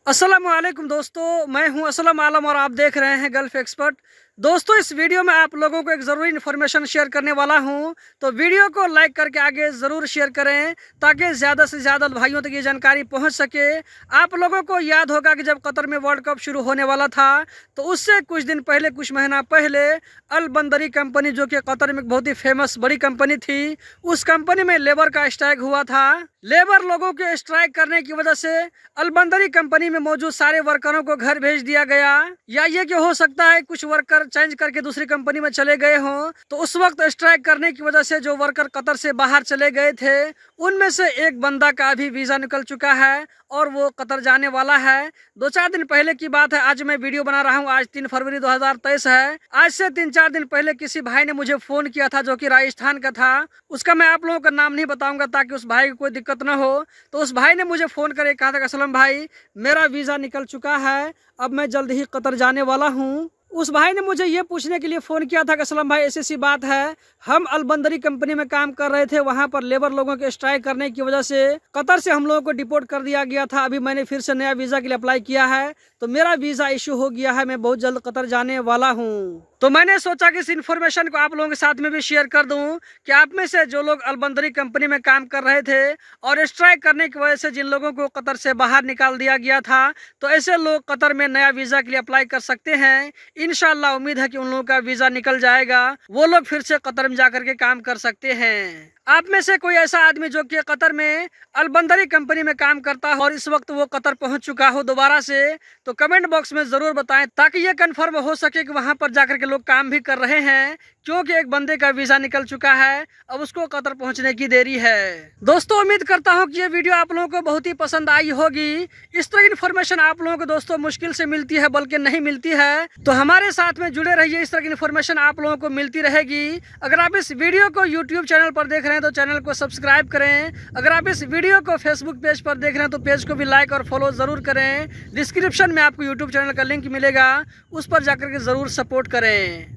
अस्सलामुअलैकुम दोस्तों, मैं हूं असलम आलम और आप देख रहे हैं गल्फ एक्सपर्ट। दोस्तों, इस वीडियो में आप लोगों को एक ज़रूरी इन्फॉर्मेशन शेयर करने वाला हूं, तो वीडियो को लाइक करके आगे ज़रूर शेयर करें ताकि ज़्यादा से ज़्यादा भाइयों तक ये जानकारी पहुंच सके। आप लोगों को याद होगा कि जब कतर में वर्ल्ड कप शुरू होने वाला था तो उससे कुछ दिन पहले, कुछ महीना पहले अल बंदरी कंपनी, जो कि कतर में बहुत ही फेमस बड़ी कंपनी थी, उस कंपनी में लेबर का स्ट्राइक हुआ था। लेबर लोगों के स्ट्राइक करने की वजह से अलबंदरी कंपनी में मौजूद सारे वर्करों को घर भेज दिया गया, या ये कि हो सकता है कुछ वर्कर चेंज करके दूसरी कंपनी में चले गए हों। तो उस वक्त स्ट्राइक करने की वजह से जो वर्कर कतर से बाहर चले गए थे, उनमें से एक बंदा का अभी वीजा निकल चुका है और वो कतर जाने वाला है। 2-4 दिन पहले की बात है, आज मैं वीडियो बना रहा हूँ। आज 3 फरवरी 2023 है। आज से 3-4 दिन पहले किसी भाई ने मुझे फोन किया था, जो कि राजस्थान का था। उसका मैं आप लोगों का नाम नहीं बताऊंगा ताकि उस भाई को कोई दिक्कत न हो। तो उस भाई ने मुझे फोन करके कहा था कि असलम भाई, मेरा वीजा निकल चुका है, अब मैं जल्द ही कतर जाने वाला हूँ। उस भाई ने मुझे ये पूछने के लिए फ़ोन किया था कि असलम भाई, ऐसी सी बात है, हम अलबंदरी कंपनी में काम कर रहे थे, वहाँ पर लेबर लोगों के स्ट्राइक करने की वजह से कतर से हम लोगों को डिपोर्ट कर दिया गया था। अभी मैंने फिर से नया वीज़ा के लिए अप्लाई किया है, तो मेरा वीज़ा इशू हो गया है, मैं बहुत जल्द कतर जाने वाला हूँ। तो मैंने सोचा कि इस इन्फॉर्मेशन को आप लोगों के साथ में भी शेयर कर दूं कि आप में से जो लोग अलबंदरी कंपनी में काम कर रहे थे और स्ट्राइक करने की वजह से जिन लोगों को कतर से बाहर निकाल दिया गया था, तो ऐसे लोग कतर में नया वीज़ा के लिए अप्लाई कर सकते हैं। इंशाल्लाह उम्मीद है कि उन लोगों का वीज़ा निकल जाएगा, वो लोग फिर से कतर में जाकर के काम कर सकते हैं। आप में से कोई ऐसा आदमी जो कि कतर में अलबंदरी कंपनी में काम करता हो और इस वक्त वो कतर पहुंच चुका हो दोबारा से, तो कमेंट बॉक्स में जरूर बताएं ताकि ये कंफर्म हो सके कि वहां पर जाकर के लोग काम भी कर रहे हैं, क्योंकि एक बंदे का वीजा निकल चुका है, अब उसको कतर पहुंचने की देरी है। दोस्तों, उम्मीद करता हूं कि ये वीडियो आप लोगों को बहुत ही पसंद आई होगी। इस तरह की इन्फॉर्मेशन आप लोगों को दोस्तों मुश्किल से मिलती है, बल्कि नहीं मिलती है। तो हमारे साथ में जुड़े रहिए, इस तरह की इन्फॉर्मेशन आप लोगों को मिलती रहेगी। अगर आप इस वीडियो को यूट्यूब चैनल पर देख रहे हैं तो चैनल को सब्सक्राइब करें। अगर आप इस वीडियो को फेसबुक पेज पर देख रहे हैं तो पेज को भी लाइक और फॉलो जरूर करें। डिस्क्रिप्शन में आपको यूट्यूब चैनल का लिंक मिलेगा, उस पर जाकर के जरूर सपोर्ट करें।